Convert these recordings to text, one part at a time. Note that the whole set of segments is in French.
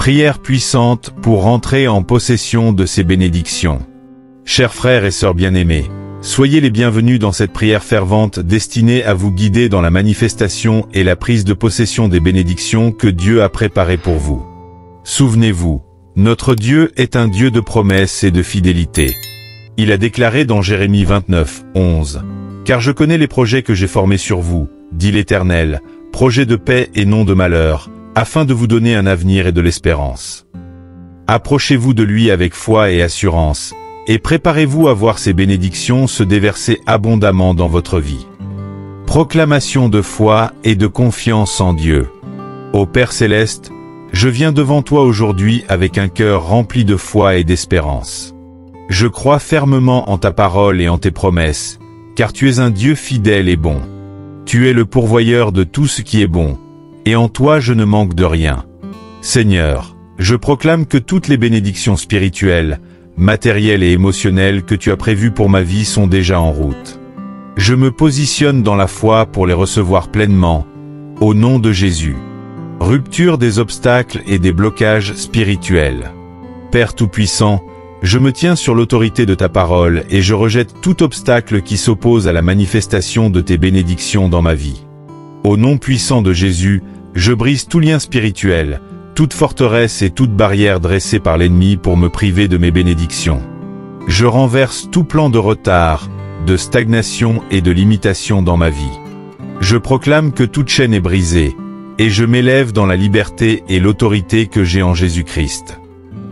Prière puissante pour entrer en possession de ces bénédictions. Chers frères et sœurs bien-aimés, soyez les bienvenus dans cette prière fervente destinée à vous guider dans la manifestation et la prise de possession des bénédictions que Dieu a préparées pour vous. Souvenez-vous, notre Dieu est un Dieu de promesses et de fidélité. Il a déclaré dans Jérémie 29, 11, « Car je connais les projets que j'ai formés sur vous, dit l'Éternel, projets de paix et non de malheur, afin de vous donner un avenir et de l'espérance. » Approchez-vous de lui avec foi et assurance, et préparez-vous à voir ces bénédictions se déverser abondamment dans votre vie. Proclamation de foi et de confiance en Dieu. Ô Père Céleste, je viens devant toi aujourd'hui avec un cœur rempli de foi et d'espérance. Je crois fermement en ta parole et en tes promesses, car tu es un Dieu fidèle et bon. Tu es le pourvoyeur de tout ce qui est bon, et en toi je ne manque de rien. Seigneur, je proclame que toutes les bénédictions spirituelles, matérielles et émotionnelles que tu as prévues pour ma vie sont déjà en route. Je me positionne dans la foi pour les recevoir pleinement, au nom de Jésus. Rupture des obstacles et des blocages spirituels. Père Tout-Puissant, je me tiens sur l'autorité de ta parole et je rejette tout obstacle qui s'oppose à la manifestation de tes bénédictions dans ma vie. Au nom puissant de Jésus, je brise tout lien spirituel, toute forteresse et toute barrière dressée par l'ennemi pour me priver de mes bénédictions. Je renverse tout plan de retard, de stagnation et de limitation dans ma vie. Je proclame que toute chaîne est brisée, et je m'élève dans la liberté et l'autorité que j'ai en Jésus-Christ.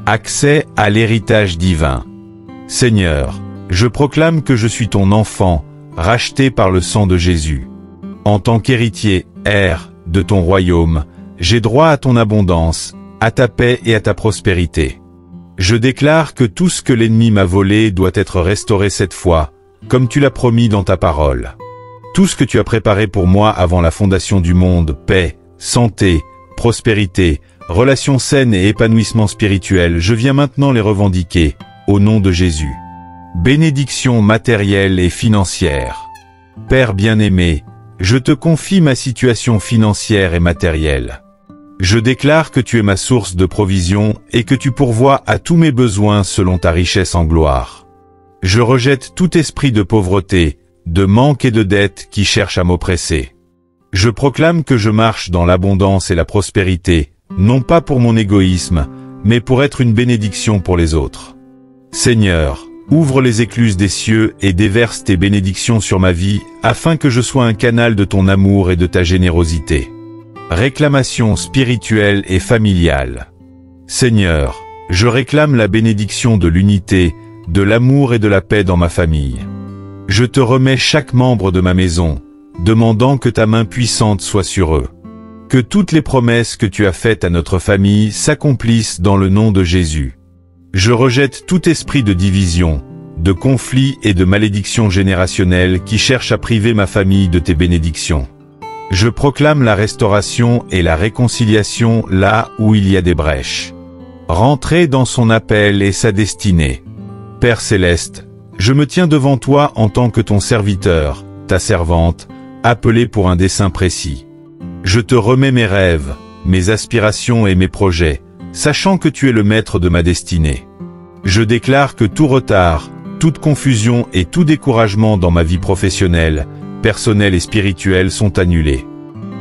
Accès à l'héritage divin. Seigneur, je proclame que je suis ton enfant, racheté par le sang de Jésus. En tant qu'héritier, heir, de ton royaume, j'ai droit à ton abondance, à ta paix et à ta prospérité. Je déclare que tout ce que l'ennemi m'a volé doit être restauré cette fois, comme tu l'as promis dans ta parole. Tout ce que tu as préparé pour moi avant la fondation du monde, paix, santé, prospérité, relations saines et épanouissement spirituel, je viens maintenant les revendiquer, au nom de Jésus. Bénédictions matérielles et financières. Père bien-aimé, je te confie ma situation financière et matérielle. Je déclare que tu es ma source de provision et que tu pourvois à tous mes besoins selon ta richesse en gloire. Je rejette tout esprit de pauvreté, de manque et de dette qui cherche à m'oppresser. Je proclame que je marche dans l'abondance et la prospérité, non pas pour mon égoïsme, mais pour être une bénédiction pour les autres. Seigneur, ouvre les écluses des cieux et déverse tes bénédictions sur ma vie, afin que je sois un canal de ton amour et de ta générosité. Réclamation spirituelle et familiale. Seigneur, je réclame la bénédiction de l'unité, de l'amour et de la paix dans ma famille. Je te remets chaque membre de ma maison, demandant que ta main puissante soit sur eux. Que toutes les promesses que tu as faites à notre famille s'accomplissent dans le nom de Jésus. Je rejette tout esprit de division, de conflit et de malédiction générationnelle qui cherche à priver ma famille de tes bénédictions. Je proclame la restauration et la réconciliation là où il y a des brèches. Rentrez dans son appel et sa destinée. Père Céleste, je me tiens devant toi en tant que ton serviteur, ta servante, appelé pour un dessein précis. Je te remets mes rêves, mes aspirations et mes projets, sachant que tu es le maître de ma destinée. Je déclare que tout retard, toute confusion et tout découragement dans ma vie professionnelle, personnelle et spirituelle sont annulés.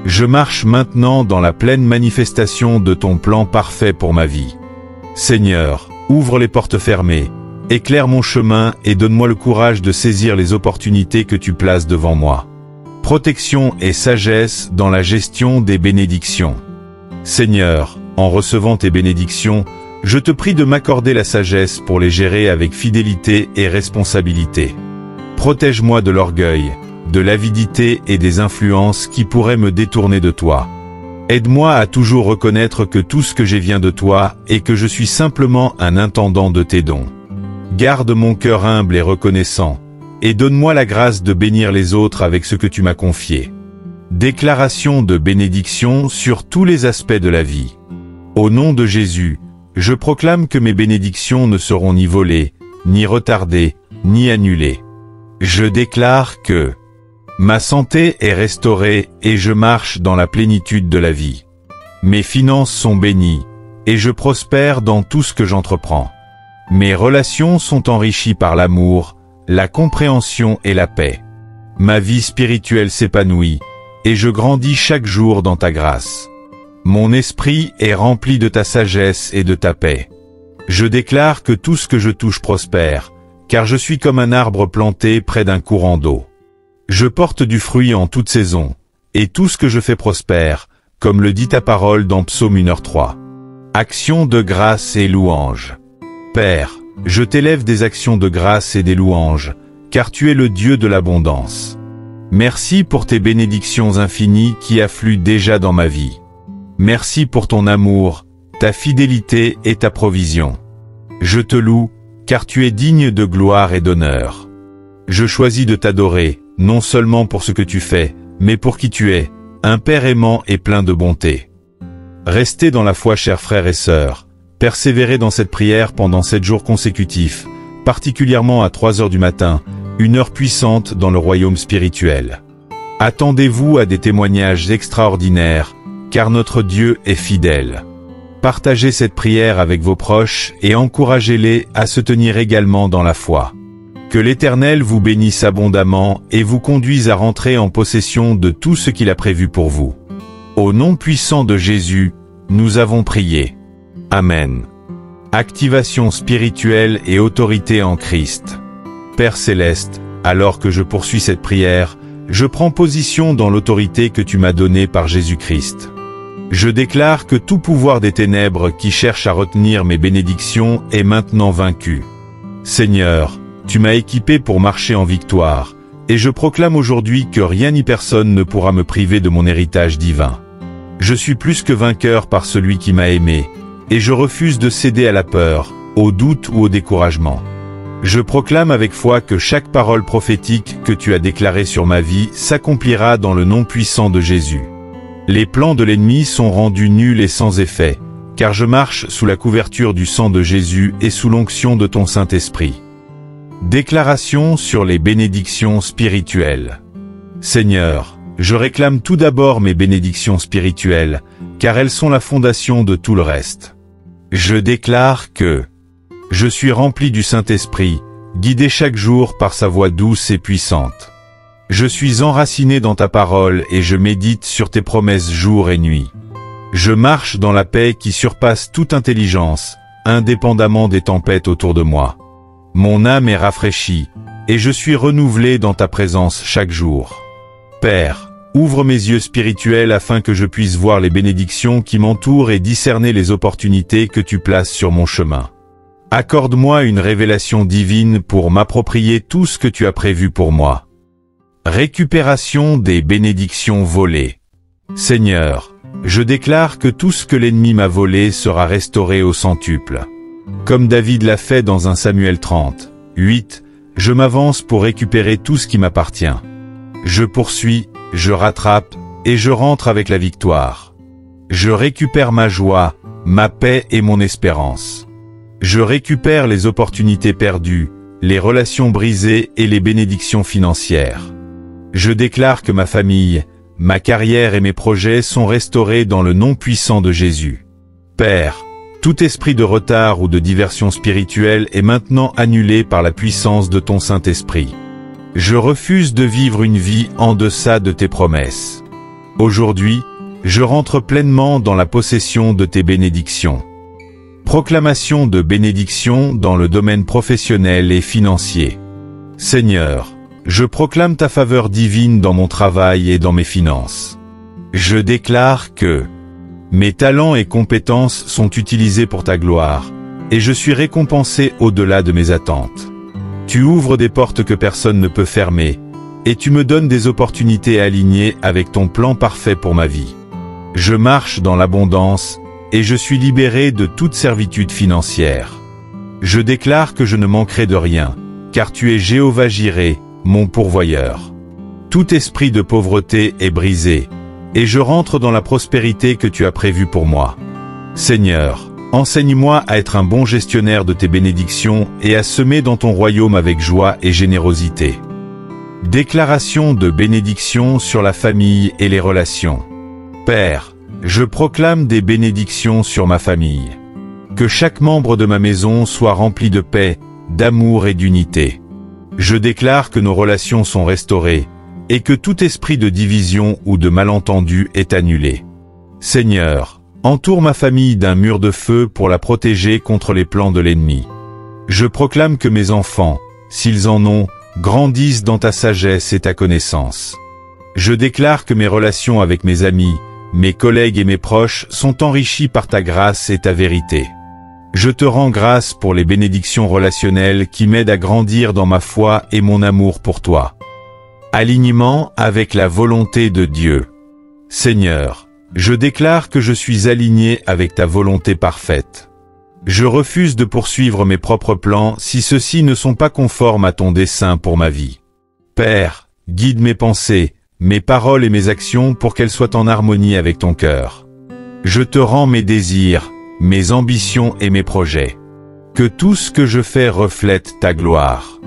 Je marche maintenant dans la pleine manifestation de ton plan parfait pour ma vie. Seigneur, ouvre les portes fermées, éclaire mon chemin et donne-moi le courage de saisir les opportunités que tu places devant moi. Protection et sagesse dans la gestion des bénédictions. Seigneur, en recevant tes bénédictions, je te prie de m'accorder la sagesse pour les gérer avec fidélité et responsabilité. Protège-moi de l'orgueil, de l'avidité et des influences qui pourraient me détourner de toi. Aide-moi à toujours reconnaître que tout ce que j'ai vient de toi et que je suis simplement un intendant de tes dons. Garde mon cœur humble et reconnaissant, et donne-moi la grâce de bénir les autres avec ce que tu m'as confié. Déclaration de bénédiction sur tous les aspects de la vie. Au nom de Jésus, je proclame que mes bénédictions ne seront ni volées, ni retardées, ni annulées. Je déclare que ma santé est restaurée et je marche dans la plénitude de la vie. Mes finances sont bénies, et je prospère dans tout ce que j'entreprends. Mes relations sont enrichies par l'amour, la compréhension et la paix. Ma vie spirituelle s'épanouit, et je grandis chaque jour dans ta grâce. Mon esprit est rempli de ta sagesse et de ta paix. Je déclare que tout ce que je touche prospère, car je suis comme un arbre planté près d'un courant d'eau. Je porte du fruit en toute saison, et tout ce que je fais prospère, comme le dit ta parole dans Psaume 1h3. Actions de grâce et louange. Père, je t'élève des actions de grâce et des louanges, car tu es le Dieu de l'abondance. Merci pour tes bénédictions infinies qui affluent déjà dans ma vie. Merci pour ton amour, ta fidélité et ta provision. Je te loue, car tu es digne de gloire et d'honneur. Je choisis de t'adorer, non seulement pour ce que tu fais, mais pour qui tu es, un Père aimant et plein de bonté. Restez dans la foi, chers frères et sœurs. Persévérez dans cette prière pendant 7 jours consécutifs, particulièrement à 3 heures du matin, une heure puissante dans le royaume spirituel. Attendez-vous à des témoignages extraordinaires, car notre Dieu est fidèle. Partagez cette prière avec vos proches et encouragez-les à se tenir également dans la foi. Que l'Éternel vous bénisse abondamment et vous conduise à rentrer en possession de tout ce qu'il a prévu pour vous. Au nom puissant de Jésus, nous avons prié. Amen. Activation spirituelle et autorité en Christ. Père Céleste, alors que je poursuis cette prière, je prends position dans l'autorité que tu m'as donnée par Jésus-Christ. Je déclare que tout pouvoir des ténèbres qui cherche à retenir mes bénédictions est maintenant vaincu. Seigneur, tu m'as équipé pour marcher en victoire, et je proclame aujourd'hui que rien ni personne ne pourra me priver de mon héritage divin. Je suis plus que vainqueur par celui qui m'a aimé, et je refuse de céder à la peur, au doute ou au découragement. Je proclame avec foi que chaque parole prophétique que tu as déclarée sur ma vie s'accomplira dans le nom puissant de Jésus. Les plans de l'ennemi sont rendus nuls et sans effet, car je marche sous la couverture du sang de Jésus et sous l'onction de ton Saint-Esprit. Déclaration sur les bénédictions spirituelles. Seigneur, je réclame tout d'abord mes bénédictions spirituelles, car elles sont la fondation de tout le reste. Je déclare que je suis rempli du Saint-Esprit, guidé chaque jour par sa voix douce et puissante. Je suis enraciné dans ta parole et je médite sur tes promesses jour et nuit. Je marche dans la paix qui surpasse toute intelligence, indépendamment des tempêtes autour de moi. Mon âme est rafraîchie, et je suis renouvelé dans ta présence chaque jour. Père, ouvre mes yeux spirituels afin que je puisse voir les bénédictions qui m'entourent et discerner les opportunités que tu places sur mon chemin. Accorde-moi une révélation divine pour m'approprier tout ce que tu as prévu pour moi. Récupération des bénédictions volées. Seigneur, je déclare que tout ce que l'ennemi m'a volé sera restauré au centuple. Comme David l'a fait dans 1 Samuel 30, 8, je m'avance pour récupérer tout ce qui m'appartient. Je poursuis, je rattrape, et je rentre avec la victoire. Je récupère ma joie, ma paix et mon espérance. Je récupère les opportunités perdues, les relations brisées et les bénédictions financières. Je déclare que ma famille, ma carrière et mes projets sont restaurés dans le nom puissant de Jésus. Père, tout esprit de retard ou de diversion spirituelle est maintenant annulé par la puissance de ton Saint-Esprit. Je refuse de vivre une vie en deçà de tes promesses. Aujourd'hui, je rentre pleinement dans la possession de tes bénédictions. Proclamation de bénédictions dans le domaine professionnel et financier. Seigneur, je proclame ta faveur divine dans mon travail et dans mes finances. Je déclare que mes talents et compétences sont utilisés pour ta gloire, et je suis récompensé au-delà de mes attentes. Tu ouvres des portes que personne ne peut fermer, et tu me donnes des opportunités alignées avec ton plan parfait pour ma vie. Je marche dans l'abondance, et je suis libéré de toute servitude financière. Je déclare que je ne manquerai de rien, car tu es Jéhovah Jireh, mon pourvoyeur. Tout esprit de pauvreté est brisé, et je rentre dans la prospérité que tu as prévue pour moi. Seigneur, enseigne-moi à être un bon gestionnaire de tes bénédictions et à semer dans ton royaume avec joie et générosité. Déclaration de bénédiction sur la famille et les relations. Père, je proclame des bénédictions sur ma famille. Que chaque membre de ma maison soit rempli de paix, d'amour et d'unité. Je déclare que nos relations sont restaurées, et que tout esprit de division ou de malentendu est annulé. Seigneur, entoure ma famille d'un mur de feu pour la protéger contre les plans de l'ennemi. Je proclame que mes enfants, s'ils en ont, grandissent dans ta sagesse et ta connaissance. Je déclare que mes relations avec mes amis, mes collègues et mes proches sont enrichies par ta grâce et ta vérité. Je te rends grâce pour les bénédictions relationnelles qui m'aident à grandir dans ma foi et mon amour pour toi. Alignement avec la volonté de Dieu. Seigneur, je déclare que je suis aligné avec ta volonté parfaite. Je refuse de poursuivre mes propres plans si ceux-ci ne sont pas conformes à ton dessein pour ma vie. Père, guide mes pensées, mes paroles et mes actions pour qu'elles soient en harmonie avec ton cœur. Je te rends mes désirs, mes ambitions et mes projets. Que tout ce que je fais reflète ta gloire.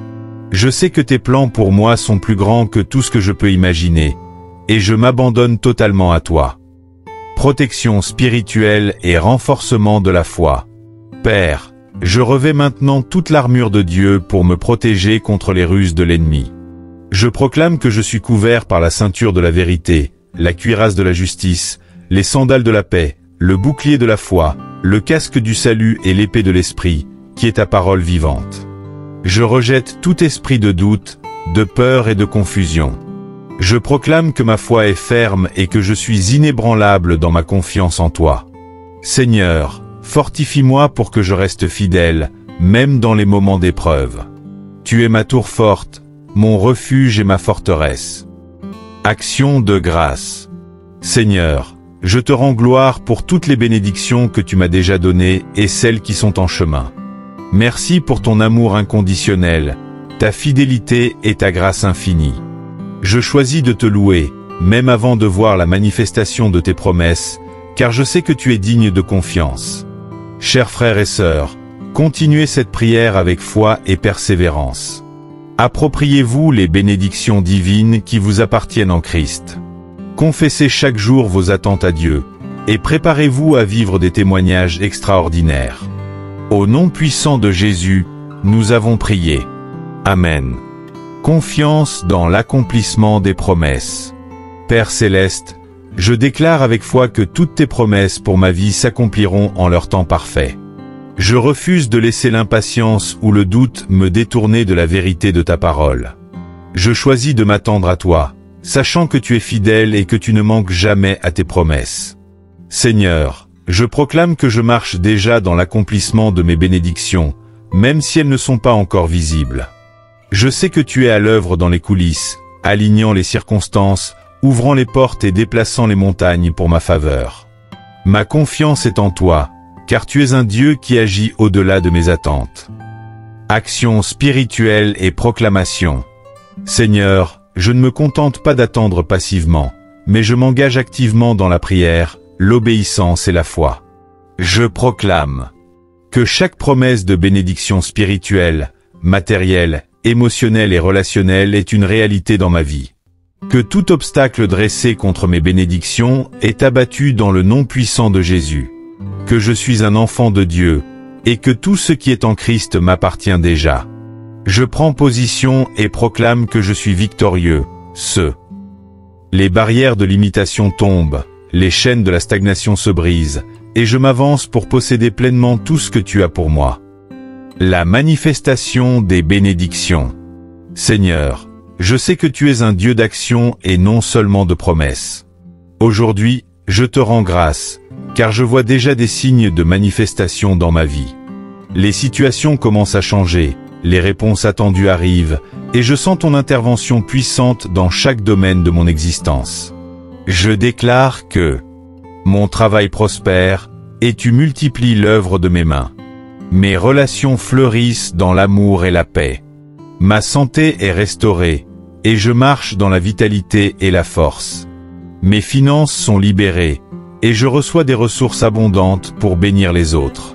Je sais que tes plans pour moi sont plus grands que tout ce que je peux imaginer, et je m'abandonne totalement à toi. Protection spirituelle et renforcement de la foi. Père, je revêts maintenant toute l'armure de Dieu pour me protéger contre les ruses de l'ennemi. Je proclame que je suis couvert par la ceinture de la vérité, la cuirasse de la justice, les sandales de la paix, le bouclier de la foi, le casque du salut et l'épée de l'esprit, qui est ta parole vivante. Je rejette tout esprit de doute, de peur et de confusion. Je proclame que ma foi est ferme et que je suis inébranlable dans ma confiance en toi. Seigneur, fortifie-moi pour que je reste fidèle, même dans les moments d'épreuve. Tu es ma tour forte, mon refuge et ma forteresse. Action de grâce. Seigneur, je te rends gloire pour toutes les bénédictions que tu m'as déjà données et celles qui sont en chemin. Merci pour ton amour inconditionnel, ta fidélité et ta grâce infinie. Je choisis de te louer, même avant de voir la manifestation de tes promesses, car je sais que tu es digne de confiance. Chers frères et sœurs, continuez cette prière avec foi et persévérance. Appropriez-vous les bénédictions divines qui vous appartiennent en Christ. Confessez chaque jour vos attentes à Dieu, et préparez-vous à vivre des témoignages extraordinaires. Au nom puissant de Jésus, nous avons prié. Amen. Confiance dans l'accomplissement des promesses. Père céleste, je déclare avec foi que toutes tes promesses pour ma vie s'accompliront en leur temps parfait. Je refuse de laisser l'impatience ou le doute me détourner de la vérité de ta parole. Je choisis de m'attendre à toi, sachant que tu es fidèle et que tu ne manques jamais à tes promesses. Seigneur, je proclame que je marche déjà dans l'accomplissement de mes bénédictions, même si elles ne sont pas encore visibles. Je sais que tu es à l'œuvre dans les coulisses, alignant les circonstances, ouvrant les portes et déplaçant les montagnes pour ma faveur. Ma confiance est en toi, car tu es un Dieu qui agit au-delà de mes attentes. Action spirituelle et proclamation. Seigneur, je ne me contente pas d'attendre passivement, mais je m'engage activement dans la prière, l'obéissance et la foi. Je proclame que chaque promesse de bénédiction spirituelle, matérielle, émotionnelle et relationnelle est une réalité dans ma vie. Que tout obstacle dressé contre mes bénédictions est abattu dans le nom puissant de Jésus. Que je suis un enfant de Dieu, et que tout ce qui est en Christ m'appartient déjà. Je prends position et proclame que je suis victorieux, Les barrières de l'imitation tombent, les chaînes de la stagnation se brisent, et je m'avance pour posséder pleinement tout ce que tu as pour moi. La manifestation des bénédictions. Seigneur, je sais que tu es un Dieu d'action et non seulement de promesses. Aujourd'hui, je te rends grâce, car je vois déjà des signes de manifestation dans ma vie. Les situations commencent à changer, les réponses attendues arrivent, et je sens ton intervention puissante dans chaque domaine de mon existence. Je déclare que mon travail prospère, et tu multiplies l'œuvre de mes mains. Mes relations fleurissent dans l'amour et la paix. Ma santé est restaurée, et je marche dans la vitalité et la force. Mes finances sont libérées, et je reçois des ressources abondantes pour bénir les autres.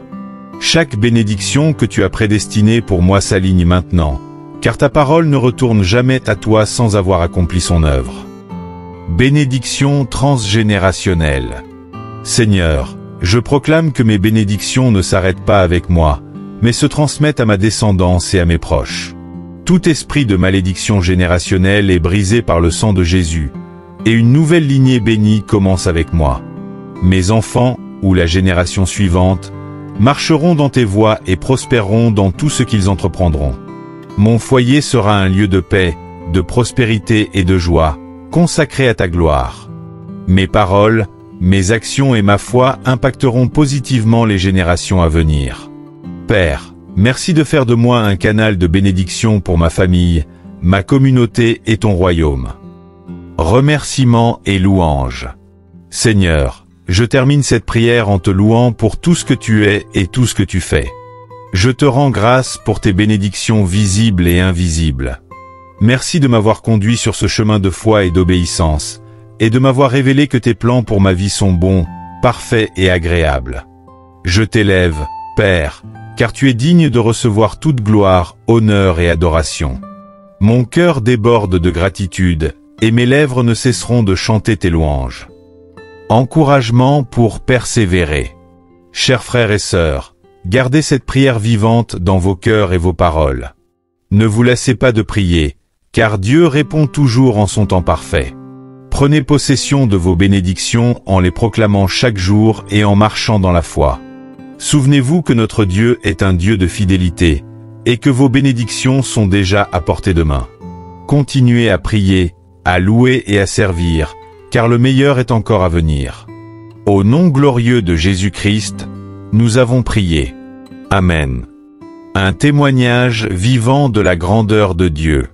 Chaque bénédiction que tu as prédestinée pour moi s'aligne maintenant, car ta parole ne retourne jamais à toi sans avoir accompli son œuvre. Bénédiction transgénérationnelle. Seigneur, Je proclame que mes bénédictions ne s'arrêtent pas avec moi, mais se transmettent à ma descendance et à mes proches. Tout esprit de malédiction générationnelle est brisé par le sang de Jésus, et une nouvelle lignée bénie commence avec moi. Mes enfants, ou la génération suivante, marcheront dans tes voies et prospéreront dans tout ce qu'ils entreprendront. Mon foyer sera un lieu de paix, de prospérité et de joie, consacré à ta gloire. Mes paroles, mes actions et ma foi impacteront positivement les générations à venir. Père, merci de faire de moi un canal de bénédiction pour ma famille, ma communauté et ton royaume. Remerciements et louanges. Seigneur, je termine cette prière en te louant pour tout ce que tu es et tout ce que tu fais. Je te rends grâce pour tes bénédictions visibles et invisibles. Merci de m'avoir conduit sur ce chemin de foi et d'obéissance, et de m'avoir révélé que tes plans pour ma vie sont bons, parfaits et agréables. Je t'élève, Père, car tu es digne de recevoir toute gloire, honneur et adoration. Mon cœur déborde de gratitude, et mes lèvres ne cesseront de chanter tes louanges. Encouragement pour persévérer. Chers frères et sœurs, gardez cette prière vivante dans vos cœurs et vos paroles. Ne vous lassez pas de prier, car Dieu répond toujours en son temps parfait. Prenez possession de vos bénédictions en les proclamant chaque jour et en marchant dans la foi. Souvenez-vous que notre Dieu est un Dieu de fidélité, et que vos bénédictions sont déjà à portée de main. Continuez à prier, à louer et à servir, car le meilleur est encore à venir. Au nom glorieux de Jésus-Christ, nous avons prié. Amen. Un témoignage vivant de la grandeur de Dieu.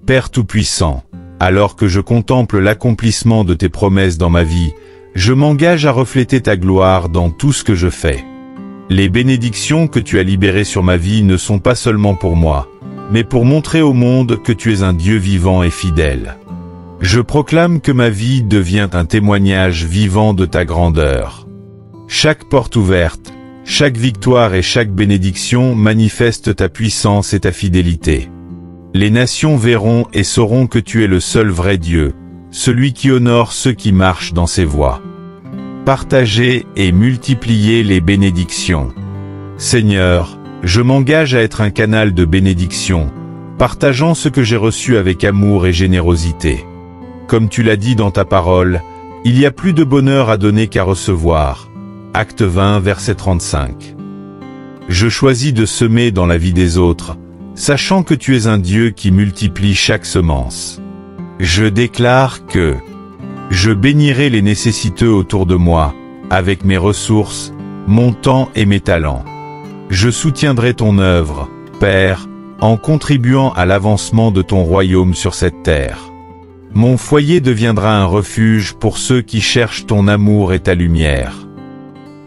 Père Tout-Puissant, alors que je contemple l'accomplissement de tes promesses dans ma vie, je m'engage à refléter ta gloire dans tout ce que je fais. Les bénédictions que tu as libérées sur ma vie ne sont pas seulement pour moi, mais pour montrer au monde que tu es un Dieu vivant et fidèle. Je proclame que ma vie devient un témoignage vivant de ta grandeur. Chaque porte ouverte, chaque victoire et chaque bénédiction manifeste ta puissance et ta fidélité. Les nations verront et sauront que tu es le seul vrai Dieu, celui qui honore ceux qui marchent dans ses voies. Partagez et multipliez les bénédictions. Seigneur, je m'engage à être un canal de bénédiction, partageant ce que j'ai reçu avec amour et générosité. Comme tu l'as dit dans ta parole, il y a plus de bonheur à donner qu'à recevoir. Acte 20, verset 35. Je choisis de semer dans la vie des autres, sachant que tu es un Dieu qui multiplie chaque semence. Je déclare que je bénirai les nécessiteux autour de moi, avec mes ressources, mon temps et mes talents. Je soutiendrai ton œuvre, Père, en contribuant à l'avancement de ton royaume sur cette terre. Mon foyer deviendra un refuge pour ceux qui cherchent ton amour et ta lumière.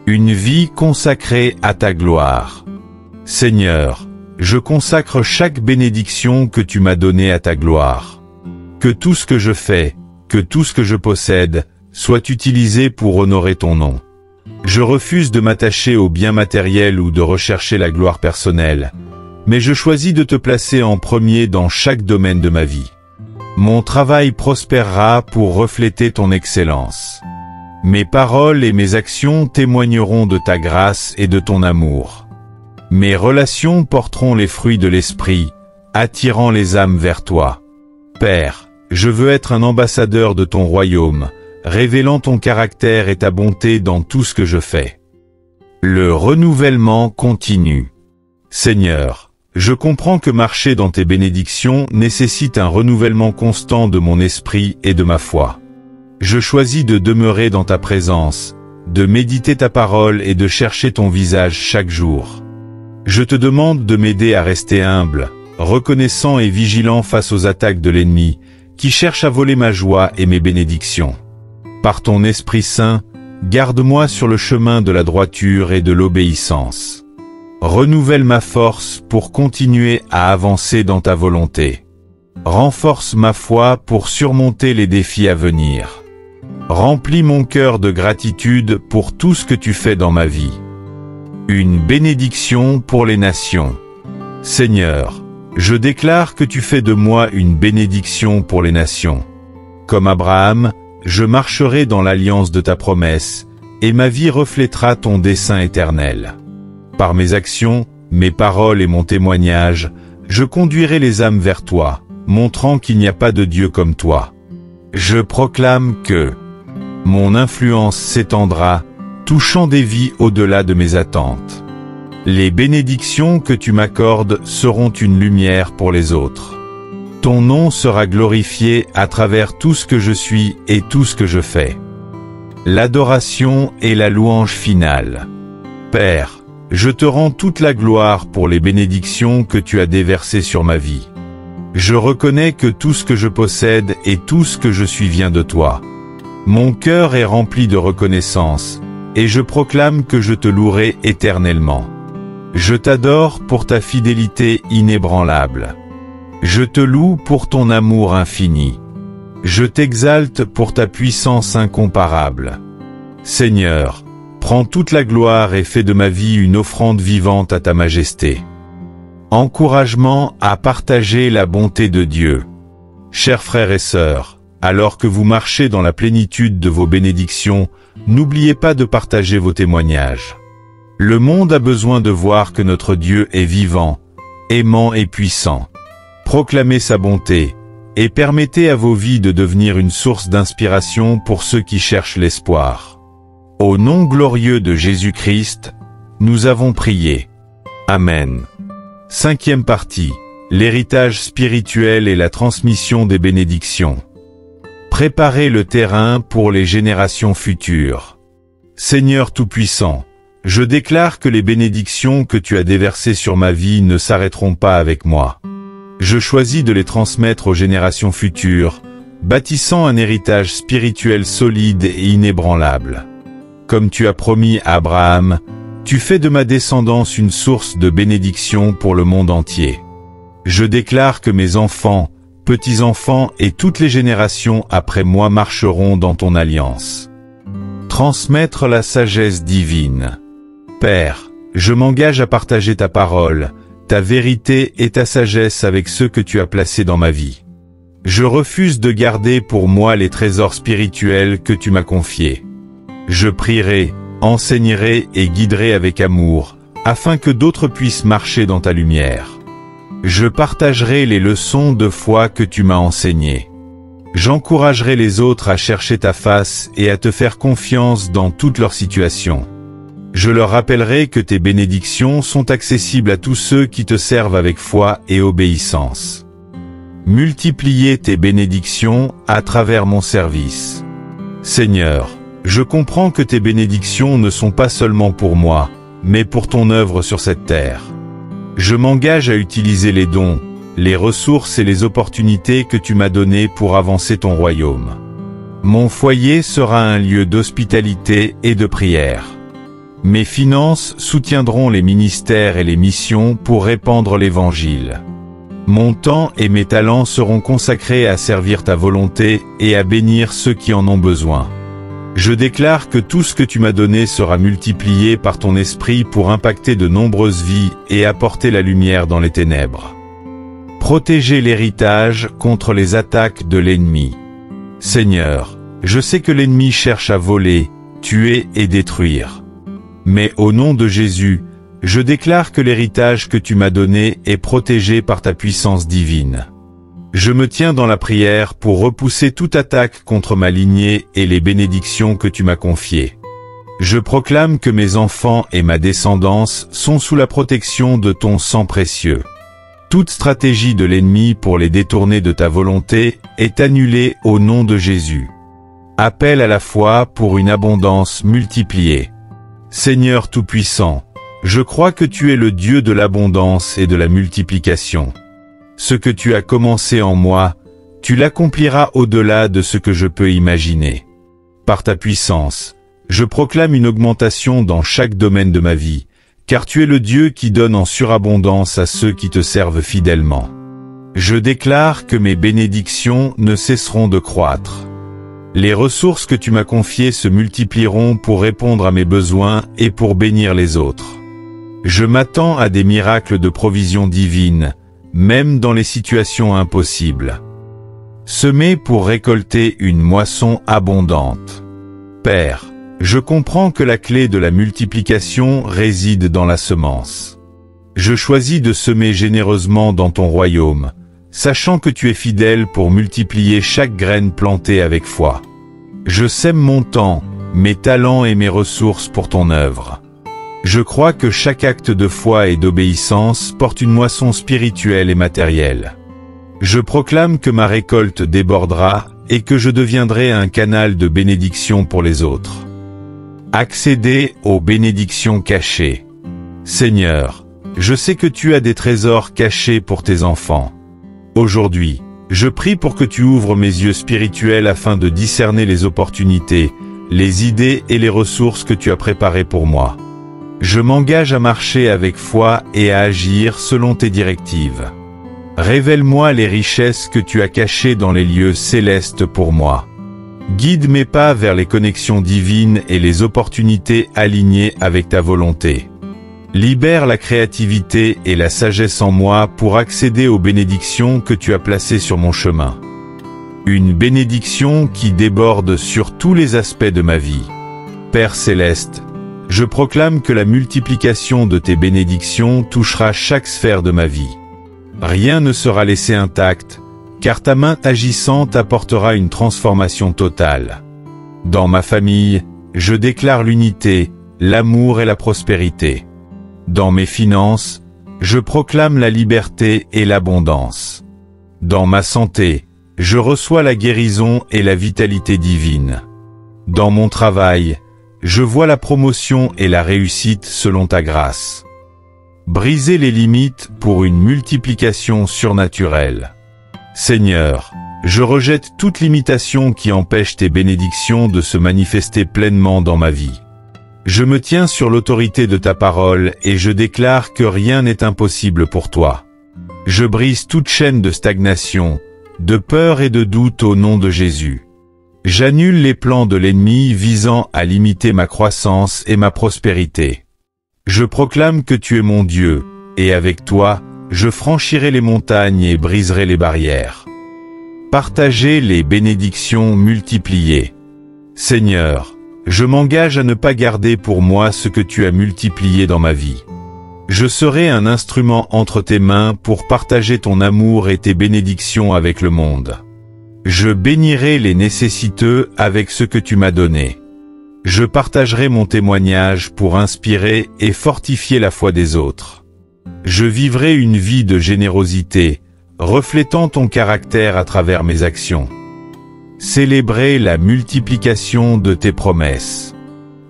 Une vie consacrée à ta gloire. Seigneur, je consacre chaque bénédiction que tu m'as donnée à ta gloire. Que tout ce que je fais, que tout ce que je possède, soit utilisé pour honorer ton nom. Je refuse de m'attacher aux biens matériels ou de rechercher la gloire personnelle, mais je choisis de te placer en premier dans chaque domaine de ma vie. Mon travail prospérera pour refléter ton excellence. Mes paroles et mes actions témoigneront de ta grâce et de ton amour. Mes relations porteront les fruits de l'esprit, attirant les âmes vers toi. Père, je veux être un ambassadeur de ton royaume, révélant ton caractère et ta bonté dans tout ce que je fais. Le renouvellement continue. Seigneur, je comprends que marcher dans tes bénédictions nécessite un renouvellement constant de mon esprit et de ma foi. Je choisis de demeurer dans ta présence, de méditer ta parole et de chercher ton visage chaque jour. Je te demande de m'aider à rester humble, reconnaissant et vigilant face aux attaques de l'ennemi, qui cherche à voler ma joie et mes bénédictions. Par ton Esprit Saint, garde-moi sur le chemin de la droiture et de l'obéissance. Renouvelle ma force pour continuer à avancer dans ta volonté. Renforce ma foi pour surmonter les défis à venir. Remplis mon cœur de gratitude pour tout ce que tu fais dans ma vie. Une bénédiction pour les nations. Seigneur, je déclare que tu fais de moi une bénédiction pour les nations. Comme Abraham, je marcherai dans l'alliance de ta promesse, et ma vie reflètera ton dessein éternel. Par mes actions, mes paroles et mon témoignage, je conduirai les âmes vers toi, montrant qu'il n'y a pas de Dieu comme toi. Je proclame que mon influence s'étendra, touchant des vies au-delà de mes attentes. Les bénédictions que tu m'accordes seront une lumière pour les autres. Ton nom sera glorifié à travers tout ce que je suis et tout ce que je fais. L'adoration est la louange finale. Père, je te rends toute la gloire pour les bénédictions que tu as déversées sur ma vie. Je reconnais que tout ce que je possède et tout ce que je suis vient de toi. Mon cœur est rempli de reconnaissance, et je proclame que je te louerai éternellement. Je t'adore pour ta fidélité inébranlable. Je te loue pour ton amour infini. Je t'exalte pour ta puissance incomparable. Seigneur, prends toute la gloire et fais de ma vie une offrande vivante à ta majesté. Encouragement à partager la bonté de Dieu. Chers frères et sœurs, alors que vous marchez dans la plénitude de vos bénédictions, n'oubliez pas de partager vos témoignages. Le monde a besoin de voir que notre Dieu est vivant, aimant et puissant. Proclamez sa bonté, et permettez à vos vies de devenir une source d'inspiration pour ceux qui cherchent l'espoir. Au nom glorieux de Jésus-Christ, nous avons prié. Amen. 5e partie, l'héritage spirituel et la transmission des bénédictions. Préparez le terrain pour les générations futures. Seigneur Tout-Puissant, je déclare que les bénédictions que tu as déversées sur ma vie ne s'arrêteront pas avec moi. Je choisis de les transmettre aux générations futures, bâtissant un héritage spirituel solide et inébranlable. Comme tu as promis à Abraham, tu fais de ma descendance une source de bénédiction pour le monde entier. Je déclare que mes enfants, petits-enfants et toutes les générations après moi marcheront dans ton alliance. Transmettre la sagesse divine. Père, je m'engage à partager ta parole, ta vérité et ta sagesse avec ceux que tu as placés dans ma vie. Je refuse de garder pour moi les trésors spirituels que tu m'as confiés. Je prierai, enseignerai et guiderai avec amour, afin que d'autres puissent marcher dans ta lumière. Je partagerai les leçons de foi que tu m'as enseignées. J'encouragerai les autres à chercher ta face et à te faire confiance dans toutes leurs situations. Je leur rappellerai que tes bénédictions sont accessibles à tous ceux qui te servent avec foi et obéissance. Multipliez tes bénédictions à travers mon service. Seigneur, je comprends que tes bénédictions ne sont pas seulement pour moi, mais pour ton œuvre sur cette terre. Je m'engage à utiliser les dons, les ressources et les opportunités que tu m'as données pour avancer ton royaume. Mon foyer sera un lieu d'hospitalité et de prière. Mes finances soutiendront les ministères et les missions pour répandre l'Évangile. Mon temps et mes talents seront consacrés à servir ta volonté et à bénir ceux qui en ont besoin. Je déclare que tout ce que tu m'as donné sera multiplié par ton esprit pour impacter de nombreuses vies et apporter la lumière dans les ténèbres. Protégez l'héritage contre les attaques de l'ennemi. Seigneur, je sais que l'ennemi cherche à voler, tuer et détruire. Mais au nom de Jésus, je déclare que l'héritage que tu m'as donné est protégé par ta puissance divine. Je me tiens dans la prière pour repousser toute attaque contre ma lignée et les bénédictions que tu m'as confiées. Je proclame que mes enfants et ma descendance sont sous la protection de ton sang précieux. Toute stratégie de l'ennemi pour les détourner de ta volonté est annulée au nom de Jésus. Appel à la foi pour une abondance multipliée. Seigneur Tout-Puissant, je crois que tu es le Dieu de l'abondance et de la multiplication. Ce que tu as commencé en moi, tu l'accompliras au-delà de ce que je peux imaginer. Par ta puissance, je proclame une augmentation dans chaque domaine de ma vie, car tu es le Dieu qui donne en surabondance à ceux qui te servent fidèlement. Je déclare que mes bénédictions ne cesseront de croître. Les ressources que tu m'as confiées se multiplieront pour répondre à mes besoins et pour bénir les autres. Je m'attends à des miracles de provision divine, même dans les situations impossibles. Semer pour récolter une moisson abondante. Père, Je comprends que la clé de la multiplication réside dans la semence. Je choisis de semer généreusement dans ton royaume, sachant que tu es fidèle pour multiplier chaque graine plantée avec foi. Je sème mon temps, mes talents et mes ressources pour ton œuvre. Je crois que chaque acte de foi et d'obéissance porte une moisson spirituelle et matérielle. Je proclame que ma récolte débordera et que je deviendrai un canal de bénédiction pour les autres. Accéder aux bénédictions cachées. Seigneur, je sais que tu as des trésors cachés pour tes enfants. Aujourd'hui, je prie pour que tu ouvres mes yeux spirituels afin de discerner les opportunités, les idées et les ressources que tu as préparées pour moi. Je m'engage à marcher avec foi et à agir selon tes directives. Révèle-moi les richesses que tu as cachées dans les lieux célestes pour moi. Guide mes pas vers les connexions divines et les opportunités alignées avec ta volonté. Libère la créativité et la sagesse en moi pour accéder aux bénédictions que tu as placées sur mon chemin. Une bénédiction qui déborde sur tous les aspects de ma vie. Père céleste, je proclame que la multiplication de tes bénédictions touchera chaque sphère de ma vie. Rien ne sera laissé intact, car ta main agissante apportera une transformation totale. Dans ma famille, je déclare l'unité, l'amour et la prospérité. Dans mes finances, je proclame la liberté et l'abondance. Dans ma santé, je reçois la guérison et la vitalité divine. Dans mon travail, je vois la promotion et la réussite selon ta grâce. Briser les limites pour une multiplication surnaturelle. Seigneur, je rejette toute limitation qui empêche tes bénédictions de se manifester pleinement dans ma vie. Je me tiens sur l'autorité de ta parole et je déclare que rien n'est impossible pour toi. Je brise toute chaîne de stagnation, de peur et de doute au nom de Jésus. J'annule les plans de l'ennemi visant à limiter ma croissance et ma prospérité. Je proclame que tu es mon Dieu, et avec toi, je franchirai les montagnes et briserai les barrières. Partagez les bénédictions multipliées. Seigneur, je m'engage à ne pas garder pour moi ce que tu as multiplié dans ma vie. Je serai un instrument entre tes mains pour partager ton amour et tes bénédictions avec le monde. Je bénirai les nécessiteux avec ce que tu m'as donné. Je partagerai mon témoignage pour inspirer et fortifier la foi des autres. Je vivrai une vie de générosité, reflétant ton caractère à travers mes actions. Célébrer la multiplication de tes promesses.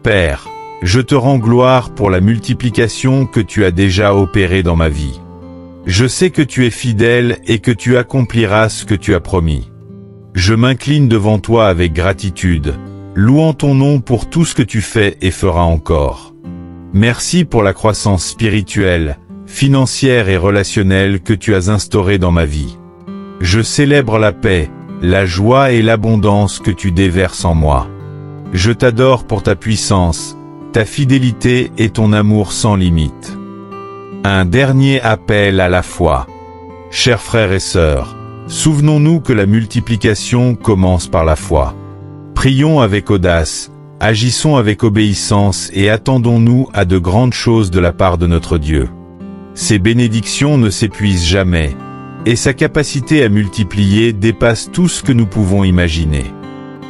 Père, je te rends gloire pour la multiplication que tu as déjà opérée dans ma vie. Je sais que tu es fidèle et que tu accompliras ce que tu as promis. Je m'incline devant toi avec gratitude, louant ton nom pour tout ce que tu fais et feras encore. Merci pour la croissance spirituelle, financière et relationnelle que tu as instaurée dans ma vie. Je célèbre la paix, la joie et l'abondance que tu déverses en moi. Je t'adore pour ta puissance, ta fidélité et ton amour sans limite. Un dernier appel à la foi. Chers frères et sœurs, souvenons-nous que la multiplication commence par la foi. Prions avec audace, agissons avec obéissance et attendons-nous à de grandes choses de la part de notre Dieu. Ses bénédictions ne s'épuisent jamais, et sa capacité à multiplier dépasse tout ce que nous pouvons imaginer.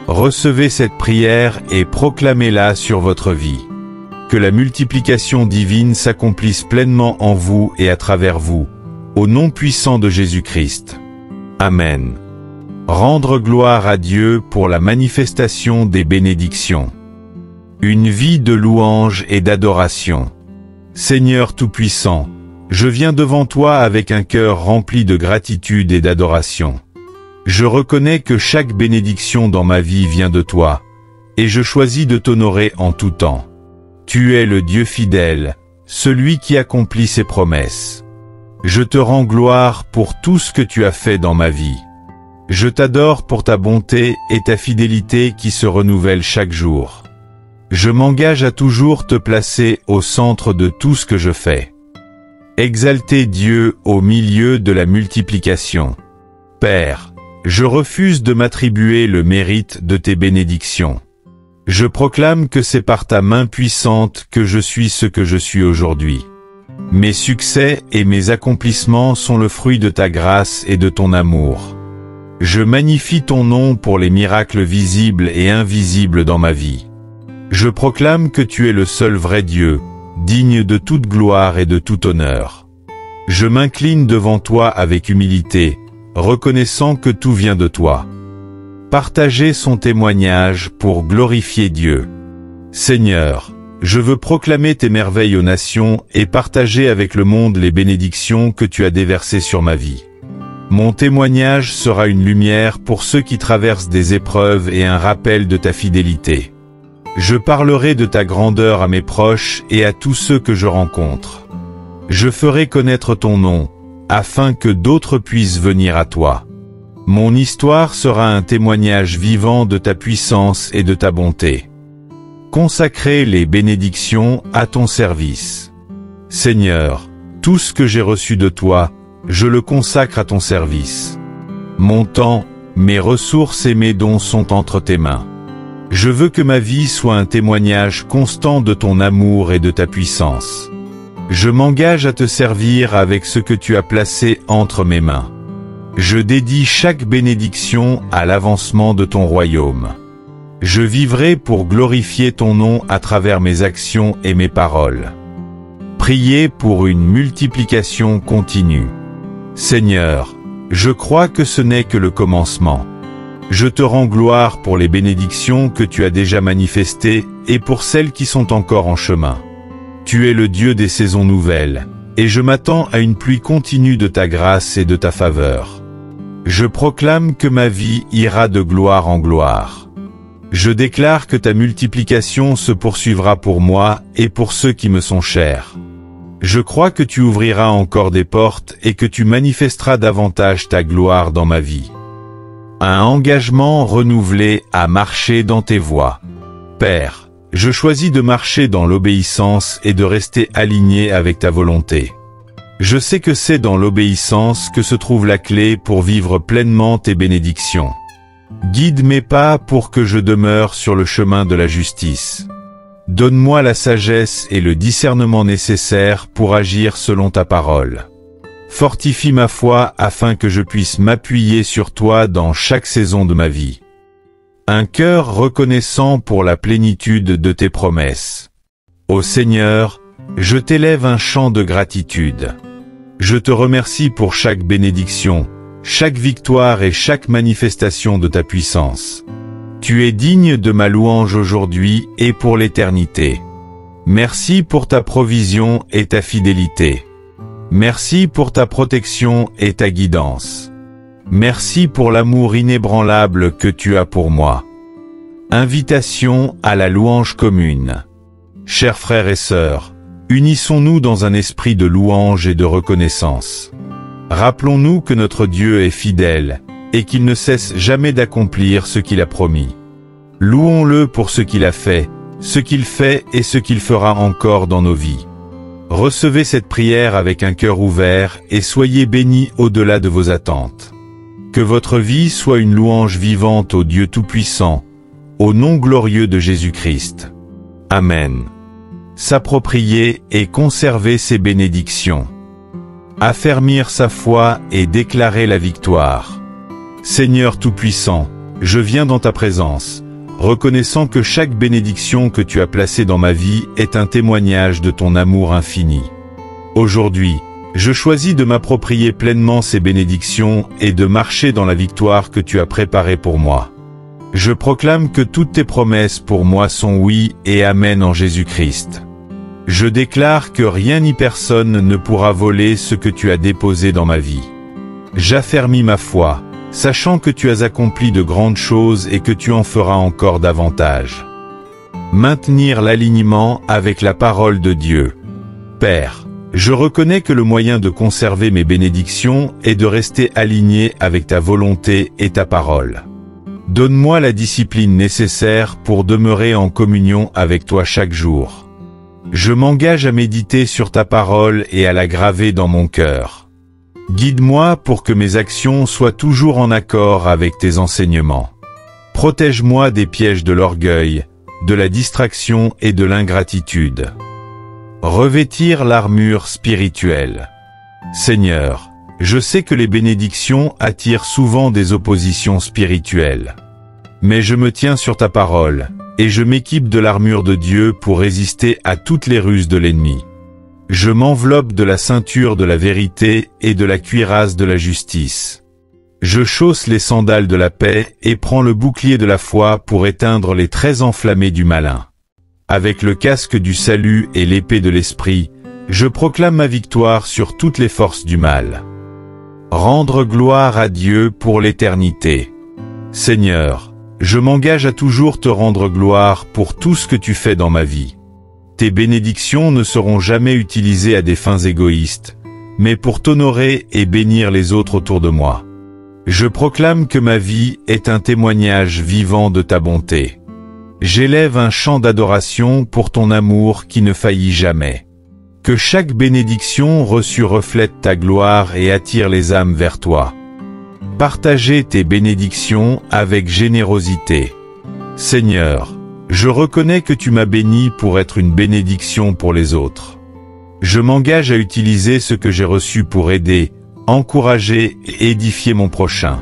Recevez cette prière et proclamez-la sur votre vie. Que la multiplication divine s'accomplisse pleinement en vous et à travers vous, au nom puissant de Jésus-Christ. Amen. Rendre gloire à Dieu pour la manifestation des bénédictions. Une vie de louange et d'adoration. Seigneur Tout-Puissant, je viens devant toi avec un cœur rempli de gratitude et d'adoration. Je reconnais que chaque bénédiction dans ma vie vient de toi, et je choisis de t'honorer en tout temps. Tu es le Dieu fidèle, celui qui accomplit ses promesses. Je te rends gloire pour tout ce que tu as fait dans ma vie. Je t'adore pour ta bonté et ta fidélité qui se renouvellent chaque jour. Je m'engage à toujours te placer au centre de tout ce que je fais. Exalter Dieu au milieu de la multiplication. Père, je refuse de m'attribuer le mérite de tes bénédictions. Je proclame que c'est par ta main puissante que je suis ce que je suis aujourd'hui. Mes succès et mes accomplissements sont le fruit de ta grâce et de ton amour. Je magnifie ton nom pour les miracles visibles et invisibles dans ma vie. Je proclame que tu es le seul vrai Dieu, digne de toute gloire et de tout honneur. Je m'incline devant toi avec humilité, reconnaissant que tout vient de toi. Partagez son témoignage pour glorifier Dieu. Seigneur, je veux proclamer tes merveilles aux nations et partager avec le monde les bénédictions que tu as déversées sur ma vie. Mon témoignage sera une lumière pour ceux qui traversent des épreuves et un rappel de ta fidélité. Je parlerai de ta grandeur à mes proches et à tous ceux que je rencontre. Je ferai connaître ton nom, afin que d'autres puissent venir à toi. Mon histoire sera un témoignage vivant de ta puissance et de ta bonté. Consacrez les bénédictions à ton service. Seigneur, tout ce que j'ai reçu de toi, je le consacre à ton service. Mon temps, mes ressources et mes dons sont entre tes mains. Je veux que ma vie soit un témoignage constant de ton amour et de ta puissance. Je m'engage à te servir avec ce que tu as placé entre mes mains. Je dédie chaque bénédiction à l'avancement de ton royaume. Je vivrai pour glorifier ton nom à travers mes actions et mes paroles. Priez pour une multiplication continue. Seigneur, je crois que ce n'est que le commencement. Je te rends gloire pour les bénédictions que tu as déjà manifestées et pour celles qui sont encore en chemin. Tu es le Dieu des saisons nouvelles, et je m'attends à une pluie continue de ta grâce et de ta faveur. Je proclame que ma vie ira de gloire en gloire. Je déclare que ta multiplication se poursuivra pour moi et pour ceux qui me sont chers. Je crois que tu ouvriras encore des portes et que tu manifesteras davantage ta gloire dans ma vie. Un engagement renouvelé à marcher dans tes voies. Père, je choisis de marcher dans l'obéissance et de rester aligné avec ta volonté. Je sais que c'est dans l'obéissance que se trouve la clé pour vivre pleinement tes bénédictions. Guide mes pas pour que je demeure sur le chemin de la justice. Donne-moi la sagesse et le discernement nécessaires pour agir selon ta parole. Fortifie ma foi afin que je puisse m'appuyer sur toi dans chaque saison de ma vie. Un cœur reconnaissant pour la plénitude de tes promesses. Ô Seigneur, je t'élève un chant de gratitude. Je te remercie pour chaque bénédiction, chaque victoire et chaque manifestation de ta puissance. Tu es digne de ma louange aujourd'hui et pour l'éternité. Merci pour ta provision et ta fidélité. Merci pour ta protection et ta guidance. Merci pour l'amour inébranlable que tu as pour moi. Invitation à la louange commune. Chers frères et sœurs, unissons-nous dans un esprit de louange et de reconnaissance. Rappelons-nous que notre Dieu est fidèle, et qu'il ne cesse jamais d'accomplir ce qu'il a promis. Louons-le pour ce qu'il a fait, ce qu'il fait et ce qu'il fera encore dans nos vies. Recevez cette prière avec un cœur ouvert et soyez bénis au-delà de vos attentes. Que votre vie soit une louange vivante au Dieu Tout-Puissant, au nom glorieux de Jésus-Christ. Amen. S'approprier et conserver ses bénédictions. Affermir sa foi et déclarer la victoire. Seigneur Tout-Puissant, je viens dans ta présence, reconnaissant que chaque bénédiction que tu as placée dans ma vie est un témoignage de ton amour infini. Aujourd'hui, je choisis de m'approprier pleinement ces bénédictions et de marcher dans la victoire que tu as préparée pour moi. Je proclame que toutes tes promesses pour moi sont oui et amen en Jésus-Christ. Je déclare que rien ni personne ne pourra voler ce que tu as déposé dans ma vie. J'affermis ma foi, sachant que tu as accompli de grandes choses et que tu en feras encore davantage. Maintenir l'alignement avec la parole de Dieu. Père, je reconnais que le moyen de conserver mes bénédictions est de rester aligné avec ta volonté et ta parole. Donne-moi la discipline nécessaire pour demeurer en communion avec toi chaque jour. Je m'engage à méditer sur ta parole et à la graver dans mon cœur. Guide-moi pour que mes actions soient toujours en accord avec tes enseignements. Protège-moi des pièges de l'orgueil, de la distraction et de l'ingratitude. Revêtir l'armure spirituelle. Seigneur, je sais que les bénédictions attirent souvent des oppositions spirituelles. Mais je me tiens sur ta parole, et je m'équipe de l'armure de Dieu pour résister à toutes les ruses de l'ennemi. Je m'enveloppe de la ceinture de la vérité et de la cuirasse de la justice. Je chausse les sandales de la paix et prends le bouclier de la foi pour éteindre les traits enflammés du malin. Avec le casque du salut et l'épée de l'esprit, je proclame ma victoire sur toutes les forces du mal. Rendre gloire à Dieu pour l'éternité. Seigneur, je m'engage à toujours te rendre gloire pour tout ce que tu fais dans ma vie. Tes bénédictions ne seront jamais utilisées à des fins égoïstes, mais pour t'honorer et bénir les autres autour de moi. Je proclame que ma vie est un témoignage vivant de ta bonté. J'élève un chant d'adoration pour ton amour qui ne faillit jamais. Que chaque bénédiction reçue reflète ta gloire et attire les âmes vers toi. Partagez tes bénédictions avec générosité. Seigneur, je reconnais que tu m'as béni pour être une bénédiction pour les autres. Je m'engage à utiliser ce que j'ai reçu pour aider, encourager et édifier mon prochain.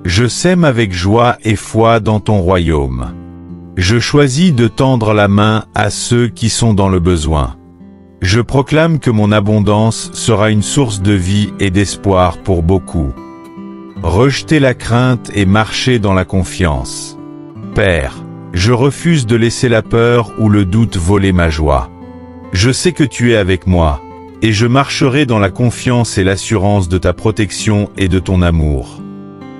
Je sème avec joie et foi dans ton royaume. Je choisis de tendre la main à ceux qui sont dans le besoin. Je proclame que mon abondance sera une source de vie et d'espoir pour beaucoup. Rejeter la crainte et marcher dans la confiance. Père, je refuse de laisser la peur ou le doute voler ma joie. Je sais que tu es avec moi, et je marcherai dans la confiance et l'assurance de ta protection et de ton amour.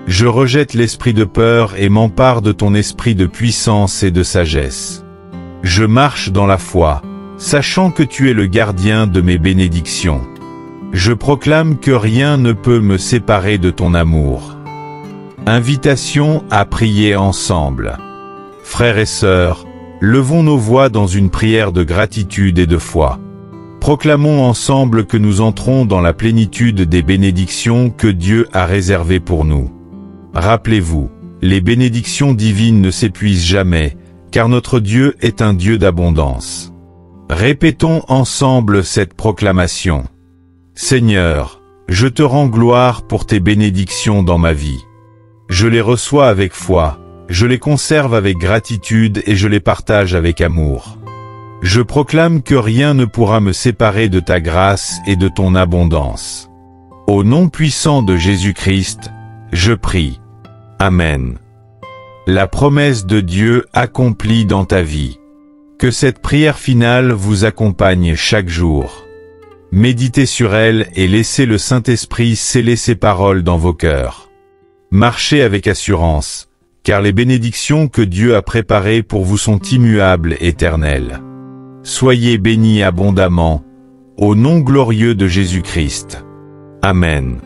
Je rejette l'esprit de peur et m'empare de ton esprit de puissance et de sagesse. Je marche dans la foi, sachant que tu es le gardien de mes bénédictions. Je proclame que rien ne peut me séparer de ton amour. Invitation à prier ensemble. Frères et sœurs, levons nos voix dans une prière de gratitude et de foi. Proclamons ensemble que nous entrons dans la plénitude des bénédictions que Dieu a réservées pour nous. Rappelez-vous, les bénédictions divines ne s'épuisent jamais, car notre Dieu est un Dieu d'abondance. Répétons ensemble cette proclamation. Seigneur, je te rends gloire pour tes bénédictions dans ma vie. Je les reçois avec foi, je les conserve avec gratitude et je les partage avec amour. Je proclame que rien ne pourra me séparer de ta grâce et de ton abondance. Au nom puissant de Jésus-Christ, je prie. Amen. La promesse de Dieu accomplie dans ta vie. Que cette prière finale vous accompagne chaque jour. Méditez sur elle et laissez le Saint-Esprit sceller ses paroles dans vos cœurs. Marchez avec assurance, car les bénédictions que Dieu a préparées pour vous sont immuables et éternelles. Soyez bénis abondamment, au nom glorieux de Jésus-Christ. Amen.